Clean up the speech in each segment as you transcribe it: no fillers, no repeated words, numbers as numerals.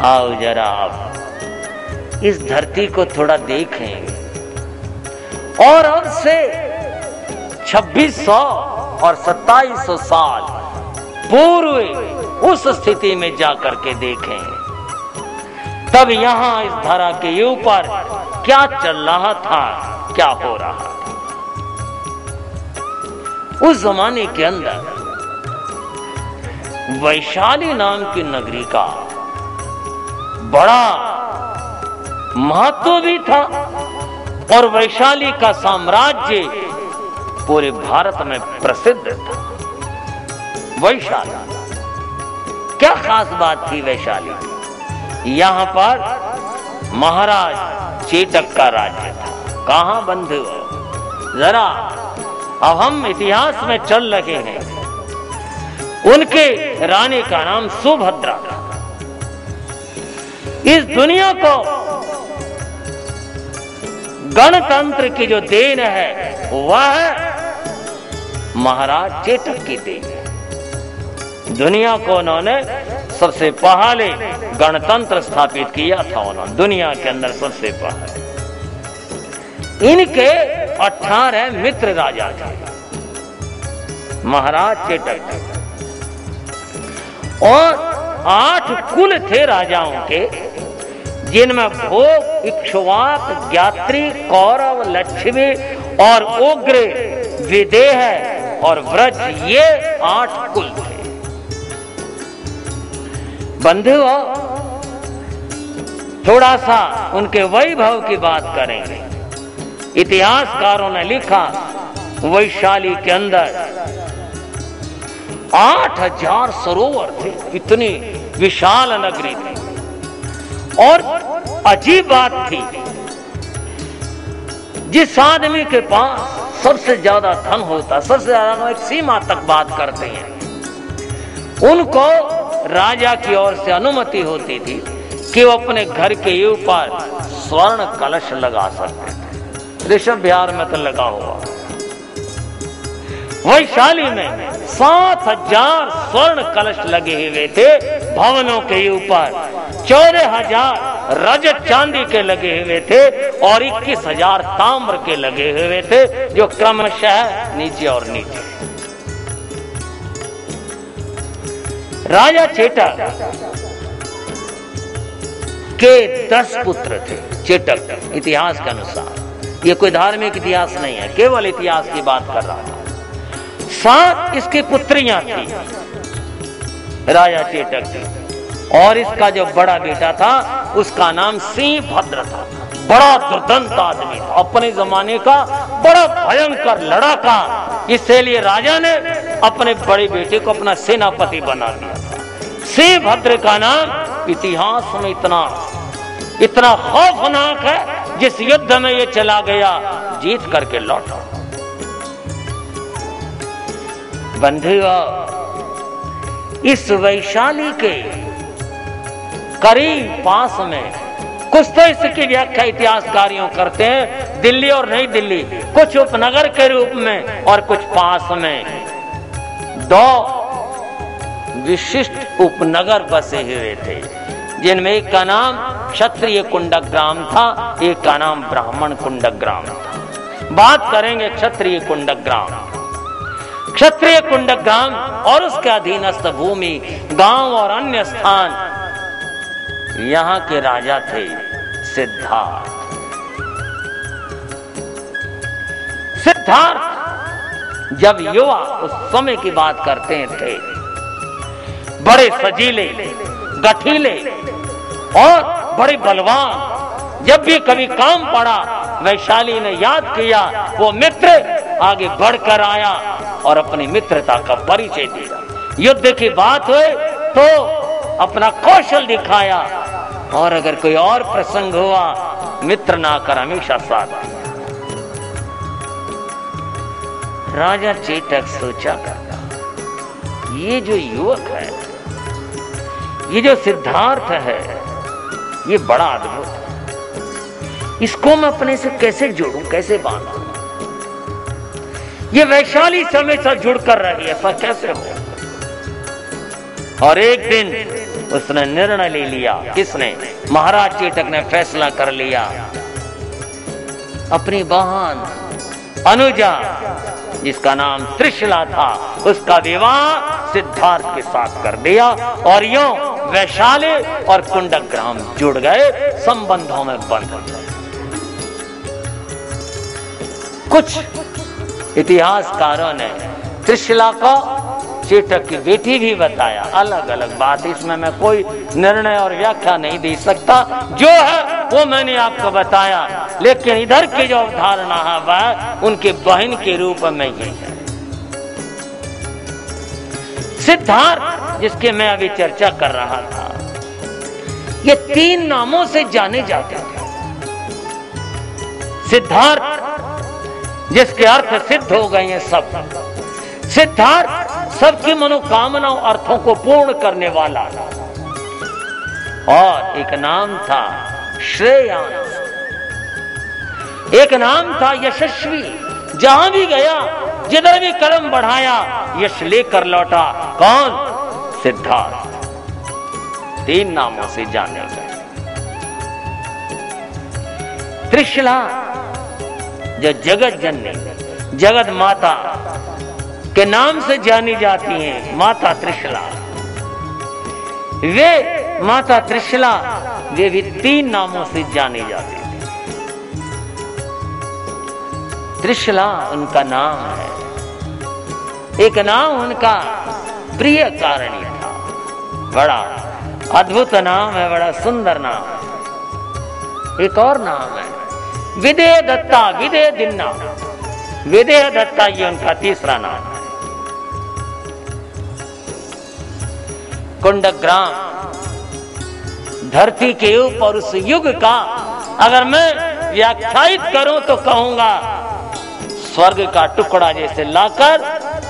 आओ जरा आप इस धरती को थोड़ा देखें और अब से 2600 और 2700 साल पूर्व उस स्थिति में जाकर के देखें, तब यहां इस धरा के ऊपर क्या चल रहा था, क्या हो रहा था। उस जमाने के अंदर वैशाली नाम की नगरी का बड़ा महत्व भी था और वैशाली का साम्राज्य पूरे भारत में प्रसिद्ध था। वैशाली क्या खास बात थी वैशाली की? यहां पर महाराज चेटक का राज्य था। कहां बंधु जरा, अब हम इतिहास में चल रहे हैं। उनके रानी का नाम सुभद्रा था। इस दुनिया को गणतंत्र की जो देन है वह महाराज चेटक की देन है। दुनिया को उन्होंने सबसे पहले गणतंत्र स्थापित किया था। उन्होंने दुनिया के अंदर सबसे पहले। इनके 18 मित्र राजा थे महाराज चेटक और 8 कुल थे राजाओं के, जिनमें भोग, इक्ष्वाक, ज्ञात्री, कौरव, लक्ष्मी और उग्र, विदेह और व्रज, ये 8 कुल थे। बंधुओं, थोड़ा सा उनके वैभव की बात करेंगे। इतिहासकारों ने लिखा वैशाली के अंदर 8000 सरोवर थे। इतनी विशाल नगरी थी। और अजीब बात थी, जिस आदमी के पास सबसे ज्यादा धन होता, सबसे ज्यादा एक सीमा तक बात करते हैं, उनको राजा की ओर से अनुमति होती थी कि वो अपने घर के ऊपर स्वर्ण कलश लगा सकते थे। ऋषभ बिहार में तो लगा हुआ। वैशाली में 7000 स्वर्ण कलश लगे हुए थे भवनों के ऊपर। 14000 रजत चांदी के लगे हुए थे और 21000 ताम्र के लगे हुए थे, जो क्रमशः नीचे और नीचे। राजा चेटक के 10 पुत्र थे। चेटक इतिहास के अनुसार, ये कोई धार्मिक इतिहास नहीं है, केवल इतिहास की बात कर रहा हूं। 7 इसकी पुत्रियां थी राजा चेटक की, और इसका जो बड़ा बेटा था उसका नाम सिंहभद्र था। बड़ा दुर्दांत आदमी था, अपने जमाने का बड़ा भयंकर लड़ाका। इसलिए राजा ने अपने बड़े बेटे को अपना सेनापति बना दिया था। सिंहभद्र का नाम इतिहास में इतना खौफनाक है, जिस युद्ध में ये चला गया जीत करके लौटा। बंधुओं, इस वैशाली के करीब पास में कुछ तो इसकी व्याख्या इतिहासकारियों करते हैं दिल्ली और नई दिल्ली, कुछ उपनगर के रूप में और कुछ पास में 2 विशिष्ट उपनगर बसे हुए थे, जिनमें एक का नाम क्षत्रिय कुंडग्राम था, एक का नाम ब्राह्मण कुंडग्राम था। बात करेंगे क्षत्रिय कुंडग्राम। क्षत्रिय कुंडग्राम और उसके अधीनस्थ भूमि, गांव और अन्य स्थान, यहां के राजा थे सिद्धार्थ। सिद्धार्थ जब युवा उस समय की बात करते थे, बड़े सजीले, गठीले और बड़े बलवान। जब भी कभी काम पड़ा, वैशाली ने याद किया, वो मित्र आगे बढ़कर आया और अपनी मित्रता का परिचय दिया। युद्ध की बात हुई तो अपना कौशल दिखाया, और अगर कोई और प्रसंग हुआ, मित्र ना कर हमेशा साथ दिया। राजा चेटक सोचा करता, ये जो युवक है, ये जो सिद्धार्थ है, ये बड़ा अद्भुत है। इसको मैं अपने से कैसे जोड़ूं, कैसे बांधूं? ये वैशाली से हमेशा जुड़कर रही है, पर कैसे हो? और एक दिन उसने निर्णय ले लिया। किसने? महाराज चेटक ने फैसला कर लिया, अपनी बहन अनुजा जिसका नाम त्रिशला था, उसका विवाह सिद्धार्थ के साथ कर दिया और यूं वैशाली और कुंडग्राम जुड़ गए, संबंधों में बंध गए। कुछ इतिहासकारों ने त्रिशला को चेटक की बेटी भी बताया। अलग अलग बात, इसमें मैं कोई निर्णय और व्याख्या नहीं दे सकता, जो है वो मैंने आपको बताया। लेकिन इधर की जो अवधारणा है वह उनके बहन के रूप में ही है। सिद्धार्थ जिसके मैं अभी चर्चा कर रहा था, ये 3 नामों से जाने जाते थे। सिद्धार्थ जिसके अर्थ सिद्ध हो गए हैं सब। सिद्धार्थ सबकी मनोकामनाओं अर्थों को पूर्ण करने वाला। और एक नाम था श्रेयांश, एक नाम था यशस्वी। जहां भी गया, जिधर भी कदम बढ़ाया, यश लेकर लौटा। कौन? सिद्धार्थ। 3 नामों से जाने गए। त्रिशला जो जगत जननी, जगत माता के नाम से जानी जाती हैं, माता त्रिशला, वे माता त्रिशला वे भी 3 नामों से जाने जाते थे। त्रिशला उनका नाम है। एक नाम उनका प्रिय कारणी था, बड़ा अद्भुत नाम है, बड़ा सुंदर नाम है। एक और नाम है विदेह दत्ता, विदेह दिन्ना। विदेह दत्ता ये उनका तीसरा नाम है। कुंडग्राम धरती के ऊपर उस युग का अगर मैं व्याख्यायित करूं तो कहूंगा स्वर्ग का टुकड़ा जैसे लाकर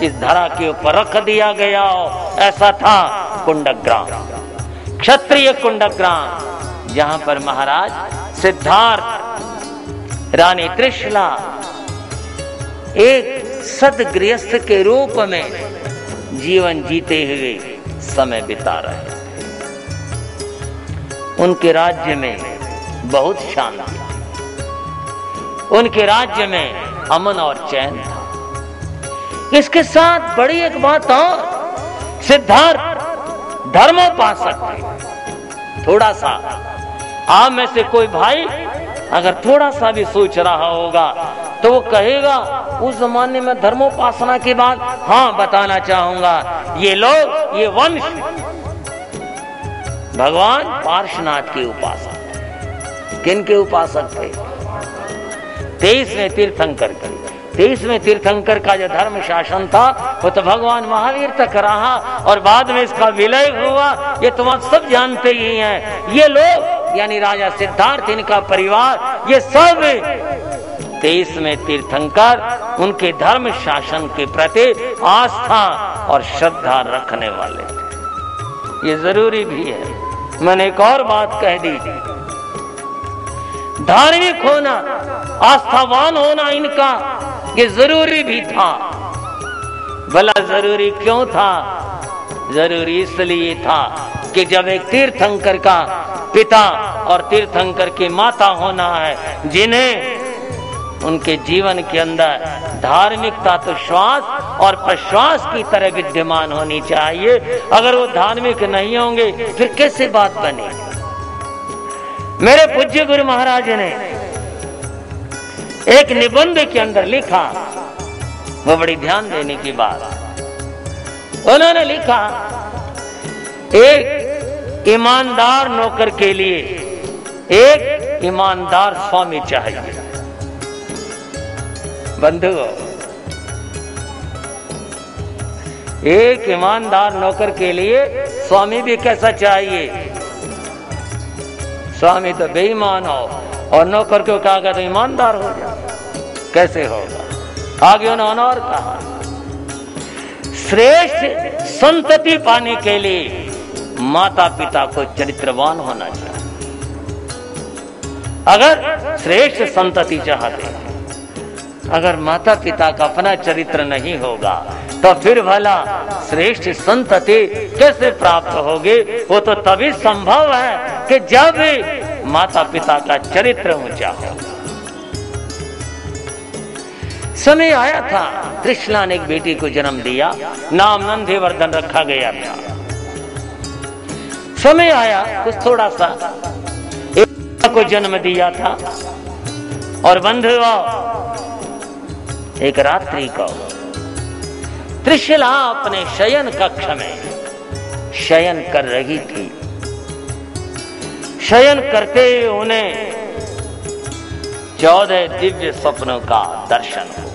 इस धरा के ऊपर रख दिया गया हो, ऐसा था कुंडग्राम, क्षत्रिय कुंडग्राम, जहां पर महाराज सिद्धार्थ, रानी त्रिशला एक सदगृहस्थ के रूप में जीवन जीते हुए समय बिता रहे थे। उनके राज्य में बहुत शांति, उनके राज्य में अमन और चैन था। इसके साथ बड़ी एक बात और, सिद्धार्थ धर्मोपासक थे। थोड़ा सा आप में से कोई भाई अगर थोड़ा सा भी सोच रहा होगा तो वो कहेगा उस जमाने में धर्मोपासना के बाद, हाँ बताना चाहूंगा, ये लोग, ये वंश भगवान पार्श्वनाथ के उपासक। किन के उपासक थे? 23वें तीर्थंकर के। 23वें तीर्थंकर का जो धर्म शासन था वो तो भगवान महावीर तक रहा और बाद में इसका विलय हुआ, ये तुम आप सब जानते ही हैं। ये लोग यानी राजा सिद्धार्थ, इनका परिवार, ये सब 23वें तीर्थंकर उनके धर्म शासन के प्रति आस्था और श्रद्धा रखने वाले थे। ये जरूरी भी है। मैंने एक और बात कह दी, धार्मिक होना, आस्थावान होना इनका ये जरूरी भी था। भला जरूरी क्यों था? जरूरी इसलिए था कि जब एक तीर्थंकर का पिता और तीर्थंकर की माता होना है, जिन्हें उनके जीवन के अंदर धार्मिकता तो श्वास और प्रश्वास की तरह विद्यमान होनी चाहिए। अगर वो धार्मिक नहीं होंगे फिर कैसे बात बनेगी? मेरे पूज्य गुरु महाराज ने एक निबंध के अंदर लिखा, वो बड़ी ध्यान देने की बात। उन्होंने लिखा, एक ईमानदार नौकर के लिए एक ईमानदार स्वामी चाहिए। बंधुओं, एक ईमानदार नौकर के लिए स्वामी भी कैसा चाहिए? स्वामी तो बेईमान हो और नौकर को कहा तो ईमानदार हो जाए, कैसे होगा? आगे उन्होंने और कहा, श्रेष्ठ संतति पाने के लिए माता पिता को चरित्रवान होना चाहिए। अगर श्रेष्ठ संतति चाहते हैं अगर माता पिता का अपना चरित्र नहीं होगा तो फिर भला श्रेष्ठ संतति कैसे प्राप्त होगी? वो तो तभी संभव है कि जब माता पिता का चरित्र ऊंचा हो। समय आया था, त्रिशला ने एक बेटी को जन्म दिया, नाम नंदीवर्धन रखा गया था। समय आया कुछ थोड़ा सा, एक को जन्म दिया था और बंधुओं एक रात्रि को त्रिशला अपने शयन कक्ष में शयन कर रही थी। शयन करते उन्हें 14 दिव्य स्वप्नों का दर्शन हुआ।